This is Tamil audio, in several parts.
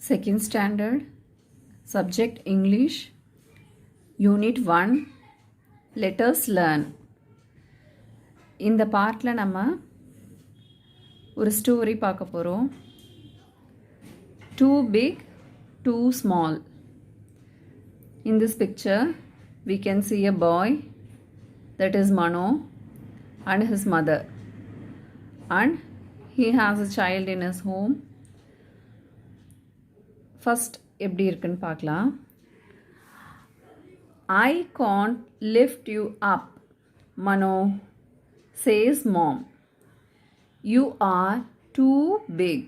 Second standard, subject English, Unit 1, let us learn. இந்த பார்ட்டில் நம்ம ஒரு ஸ்டோரி பார்க்க போகிறோம். Too big, too small. In this picture, we can see a boy, that is Mano, and his mother. And he has a child in his home. First, எப்படி இருக்குன்னு பார்க்கலாம். I can't lift you up, Mano, says mom. You are too big.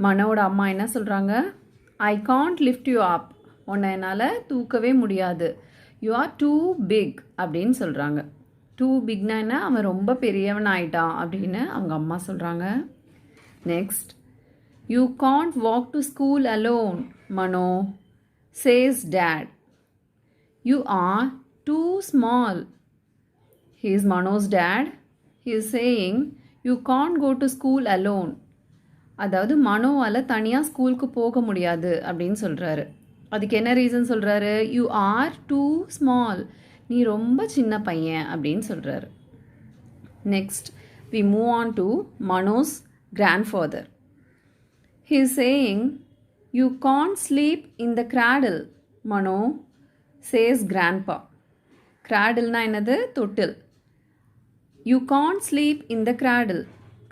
மனோட அம்மா என்ன சொல்கிறாங்க? I can't lift you up. உன்னை என்னால் தூக்கவே முடியாது. You are too big அப்படின்னு சொல்கிறாங்க. Too bigனா என்ன? அவன் ரொம்ப பெரியவன் ஆயிட்டான் அப்படின்னு அவங்க அம்மா சொல்கிறாங்க. Next. You can't walk to school alone, Mano, says dad. You are too small. He is Mano's dad. He is saying, you can't go to school alone. அதாவது மனோவால் தனியாக ஸ்கூலுக்கு போக முடியாது அப்படின்னு சொல்கிறாரு. அதுக்கு என்ன ரீசன் சொல்கிறாரு? You are too small. நீ ரொம்ப சின்ன பையன் அப்படின்னு சொல்கிறாரு. Next we move on to Mano's grandfather. He is saying, you can't sleep in the cradle, Mano, says grandpa. Cradle-na என்னது? தொட்டில். You can't sleep in the cradle.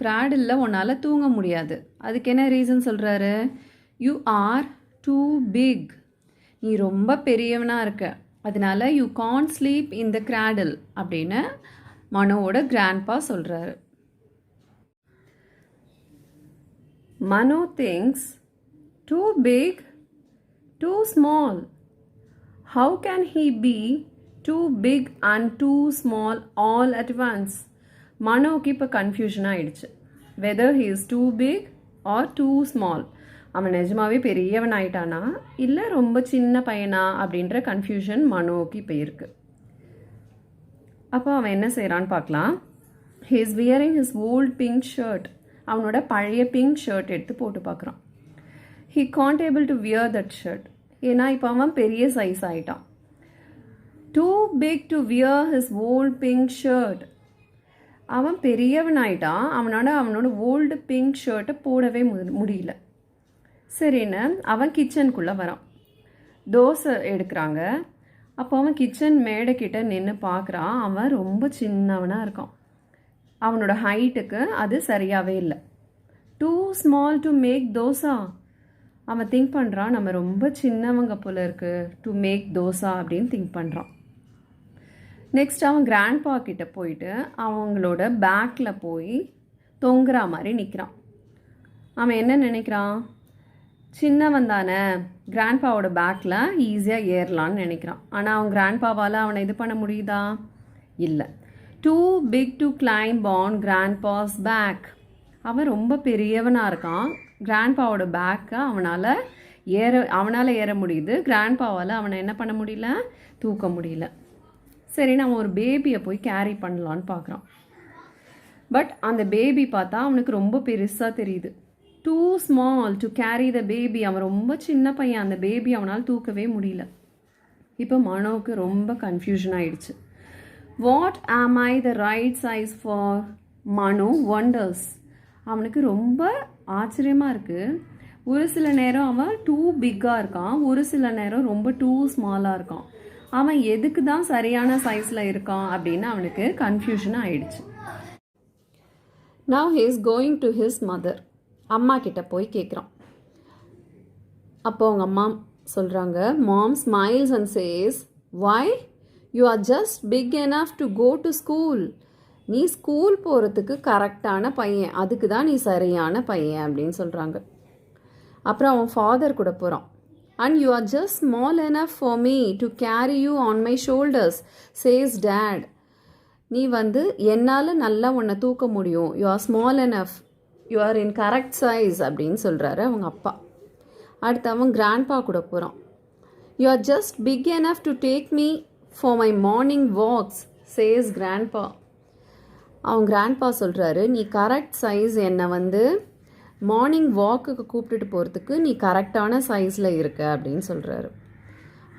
Cradle-ல உன்னால் தூங்க முடியாது. அதுக்கு என்ன ரீசன் சொல்கிறாரு? You are too big. நீ ரொம்ப பெரியவனாக இருக்க. அதனால you can't sleep in the cradle அப்படின்னு மனோவோட கிராண்ட்பா சொல்கிறாரு. Mano thinks, too big, too small. How can he be too big and too small all at once? மனோக்கு இப்போ கன்ஃபியூஷன் ஆகிடுச்சு. Whether he is too big or too small. அவன் நிஜமாவே பெரியவன் ஆயிட்டானா இல்லை ரொம்ப சின்ன பையனா அப்படின்ற கன்ஃபியூஷன் மனோக்கு இப்போ இருக்குது. அப்போ அவன் என்ன செய்கிறான்னு பார்க்கலாம். he is wearing his old pink shirt. அவனோட பழைய பிங்க் ஷர்ட் எடுத்து போட்டு பார்க்குறான். He can't able to wear that shirt. ஏன்னா இப்போ அவன் பெரிய சைஸ் ஆகிட்டான். Too big to wear his old pink shirt. அவன் பெரியவன் ஆகிட்டான். அவனோட ஓல்டு பிங்க் ஷர்ட்டை போடவே முடியல. சரின்னு அவன் கிச்சனுக்குள்ளே வரான். தோசை எடுக்கிறாங்க. அப்போ அவன் கிச்சன் மேடைக்கிட்ட நின்று பார்க்குறான். அவன் ரொம்ப சின்னவனாக இருக்கான். அவனோட ஹைட்டுக்கு அது சரியாகவே இல்லை. Too small to make dosa. அவன் திங்க் பண்ணுறான், நம்ம ரொம்ப சின்னவங்க போல இருக்கு டு மேக் தோசா அப்படின்னு திங்க் பண்ணுறான். நெக்ஸ்ட் அவன் கிராண்ட்பா கிட்ட போயிட்டு அவங்களோட பேக்கில் போய் தொங்குற மாதிரி நிற்கிறான். அவன் என்ன நினைக்கிறான்? சின்னவன் தானே, கிராண்ட்பாவோட பேக்கில் ஈஸியாக ஏறலான்னு நினைக்கிறான். ஆனால் அவன் கிராண்ட்பாவால் அவனை இது பண்ண முடியுதா? இல்லை. Too big to climb on grandpa's back. அவன் ரொம்ப பெரியவனாக இருக்கான். கிராண்ட்பாவோட பேக்கை அவனால் ஏற முடியுது. கிராண்ட்பாவால் அவனை என்ன பண்ண முடியல? தூக்க முடியல. சரி, நம்ம ஒரு பேபியை போய் கேரி பண்ணலான்னு பார்க்குறான். பட் அந்த பேபி பார்த்தா அவனுக்கு ரொம்ப பெருசாக தெரியுது. Too small to carry the baby. அவன் ரொம்ப சின்ன பையன். அந்த பேபி அவனால் தூக்கவே முடியல. இப்போ மனோவுக்கு ரொம்ப கன்ஃபியூஷன் ஆயிடுச்சு. What am I the right size for? Mano wonders. அவனுக்கு ரொம்ப ஆச்சரியமாக இருக்குது. ஒரு சில நேரம் அவன் டூ பிக்காக இருக்கான், ஒரு சில நேரம் ரொம்ப டூ ஸ்மாலாக இருக்கான். அவன் எதுக்கு தான் சரியான சைஸில் இருக்கான் அப்படின்னு அவனுக்கு கன்ஃபியூஷன் ஆயிடுச்சு. Now he is going to his mother. அம்மா கிட்ட போய் கேட்குறான். அப்போ அவங்க அம்மா சொல்கிறாங்க. Mom smiles and says, why? You are just big enough to go to school. நீ ஸ்கூல் போகிறதுக்கு கரெக்டான பையன், அதுக்கு தான் நீ சரியான பையன் அப்படின்னு சொல்கிறாங்க. அப்புறம் அவன் ஃபாதர் கூட போகிறான். And you are just small enough for me to carry you on my shoulders, says dad. நீ என்னால் நல்லா உன்னை தூக்க முடியும். You are small enough. You are in correct size அப்படின்னு சொல்கிறாரு அவங்க அப்பா. அடுத்து அவன் கிராண்ட்பா கூட போகிறான். You are just big enough to take me for my morning walks, says grandpa. அவன் கிராண்ட்பா சொல்கிறாரு, நீ கரெக்ட் சைஸ் என்னை மார்னிங் வாக்குக்கு கூப்பிட்டுட்டு போகிறதுக்கு நீ கரெக்டான சைஸில் இருக்க அப்படின்னு சொல்கிறாரு.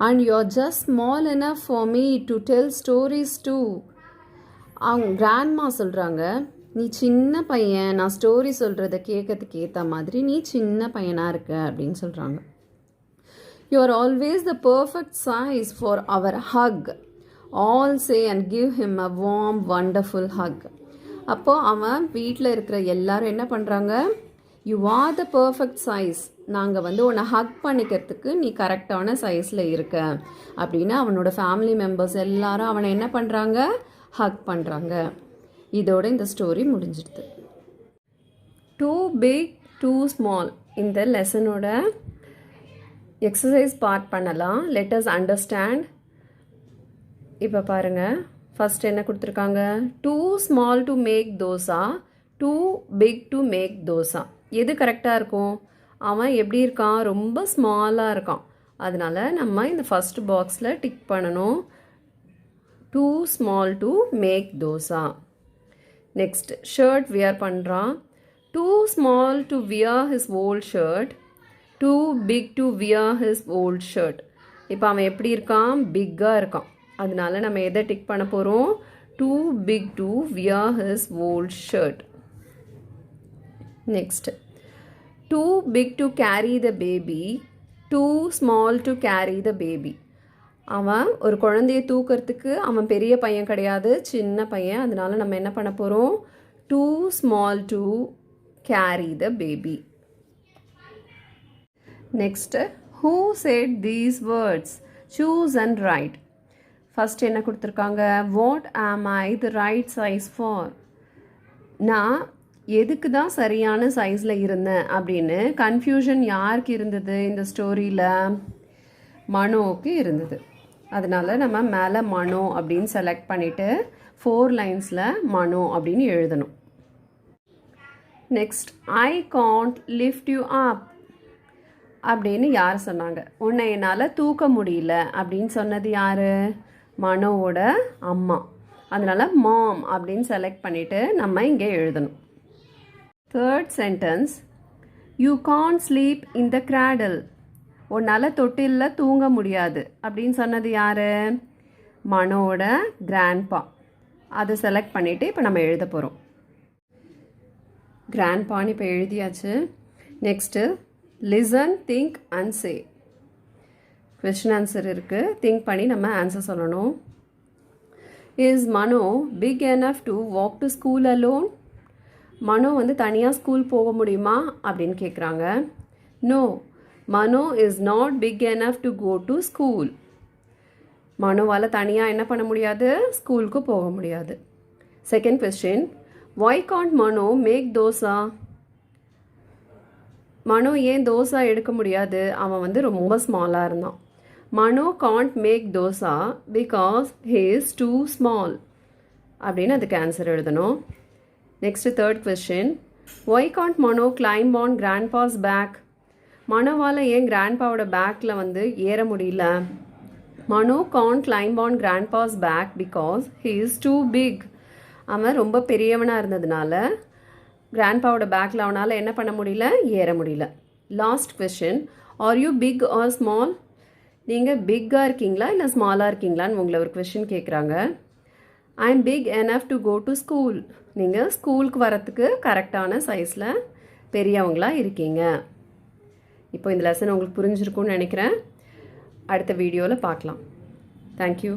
And you are just small enough for me to tell stories too. அவங்க கிராண்ட்மா சொல்கிறாங்க, நீ சின்ன பையன், நான் ஸ்டோரி சொல்கிறத கேட்கறதுக்கு ஏற்ற மாதிரி நீ சின்ன பையனாக இருக்க அப்படின்னு சொல்கிறாங்க. You are always the perfect size for our hug. All say and give him a warm wonderful hug. அப்போது அவன் வீட்டில் இருக்கிற எல்லாரும் என்ன பண்ணுறாங்க, you are the perfect size, நாங்கள் வந்து உன்னை ஹக் பண்ணிக்கிறதுக்கு நீ கரெக்டான சைஸில் இருக்க அப்படின்னு அவனோட ஃபேமிலி மெம்பர்ஸ் எல்லாரும் அவனை என்ன பண்ணுறாங்க, ஹக் பண்ணுறாங்க. இதோட இந்த ஸ்டோரி முடிஞ்சிடுது. டூ பிக் டூ ஸ்மால் இந்த லெசனோட எக்ஸசைஸ் பார்ட் பண்ணலாம். Let us understand. இப்போ பாருங்கள், ஃபஸ்ட் என்ன கொடுத்துருக்காங்க, too small to make dosa, too big to make dosa. எது கரெக்டாக இருக்கும்? அவன் எப்படி இருக்கான், ரொம்ப ஸ்மாலாக இருக்கான். அதனால நம்ம இந்த ஃபஸ்ட் பாக்ஸில் டிக் பண்ணணும், too small to make dosa. Next shirt wear பண்ணுறான், too small to wear his old shirt, too big to wear his old shirt. இப்போ அவன் எப்படி இருக்கான், பிக்காக இருக்கான். அதனால நம்ம எதை டிக் பண்ண போகிறோம், too big to wear his old shirt. Next too big to carry the baby, too small to carry the baby. அவன் ஒரு குழந்தைய தூக்கிறதுக்கு அவன் பெரிய பையன் கிடையாது, சின்ன பையன். அதனால நம்ம என்ன பண்ண போகிறோம், too small to carry the baby. Next who said these words, choose and write. First என்ன கொடுத்துருக்காங்க, what am I the right size for. நான் எதுக்கு தான் சரியான சைஸில் இருந்தேன் அப்படின்னு கன்ஃபியூஷன் யாருக்கு இருந்தது இந்த ஸ்டோரியில், மனோவுக்கு இருந்தது. அதனால நம்ம மேலே மனோ அப்படின்னு செலக்ட் பண்ணிவிட்டு 4 லைன்ஸில் மனோ அப்படின்னு எழுதணும். Next I can't lift you up அப்படின்னு யார் சொன்னாங்க, உன்னை என்னால் தூக்க முடியல அப்படின்னு சொன்னது யார், மனோவோட அம்மா. அதனால் மாம் அப்படின்னு செலக்ட் பண்ணிவிட்டு நம்ம இங்கே எழுதணும். Third sentence, you can't sleep in the cradle. உன்னால் தொட்டிலில் தூங்க முடியாது அப்படின்னு சொன்னது யார், மனோட கிராண்ட்பா. அதை செலக்ட் பண்ணிவிட்டு இப்போ நம்ம எழுத போகிறோம். கிராண்ட்பான்னு இப்போ எழுதியாச்சு. Next listen, think and say. Question answer இருக்குது, திங்க் பண்ணி நம்ம ஆன்சர் சொல்லணும். Is Mano big enough to walk to school alone. Mano வந்து தனியாக ஸ்கூல் போக முடியுமா அப்படின்னு கேட்குறாங்க. No, Mano is not big enough to go to school. மனோவால் தனியாக என்ன பண்ண முடியாது, ஸ்கூலுக்கு போக முடியாது. Second question, why can't Mano make dosa. Mano ஏன் தோசா எடுக்க முடியாது, அவன் வந்து ரொம்ப ஸ்மாலாக இருந்தான். மனோ Gantt make dosa because he is too small அப்படின்னு அதுக்கு ஆன்சர் எழுதணும். Next third question, why can't Mano climb on grandpa's back. மனோவால் ஏன் கிராண்ட்பாவோட பேக்கில் வந்து ஏற முடியல. Mano can't climb on grandpa's back because he is too big. அவன் ரொம்ப பெரியவனாக இருந்ததுனால கிராண்ட்பாவோட பேக்கில் அவனால் என்ன பண்ண முடியல, ஏற முடியல. Last question, are you big or small. நீங்கள் பிக்காக இருக்கீங்களா இல்லை ஸ்மாலாக இருக்கீங்களான்னு உங்களை ஒரு கொஸ்டின் கேட்குறாங்க. I am big enough to go to school. நீங்கள் ஸ்கூலுக்கு வரத்துக்கு கரெக்டான சைஸில் பெரியவங்களாக இருக்கீங்க. இப்போ இந்த லெசன் உங்களுக்கு புரிஞ்சிருக்கும்னு நினைக்கிறேன். அடுத்த வீடியோவில் பார்க்கலாம். தேங்க்யூ.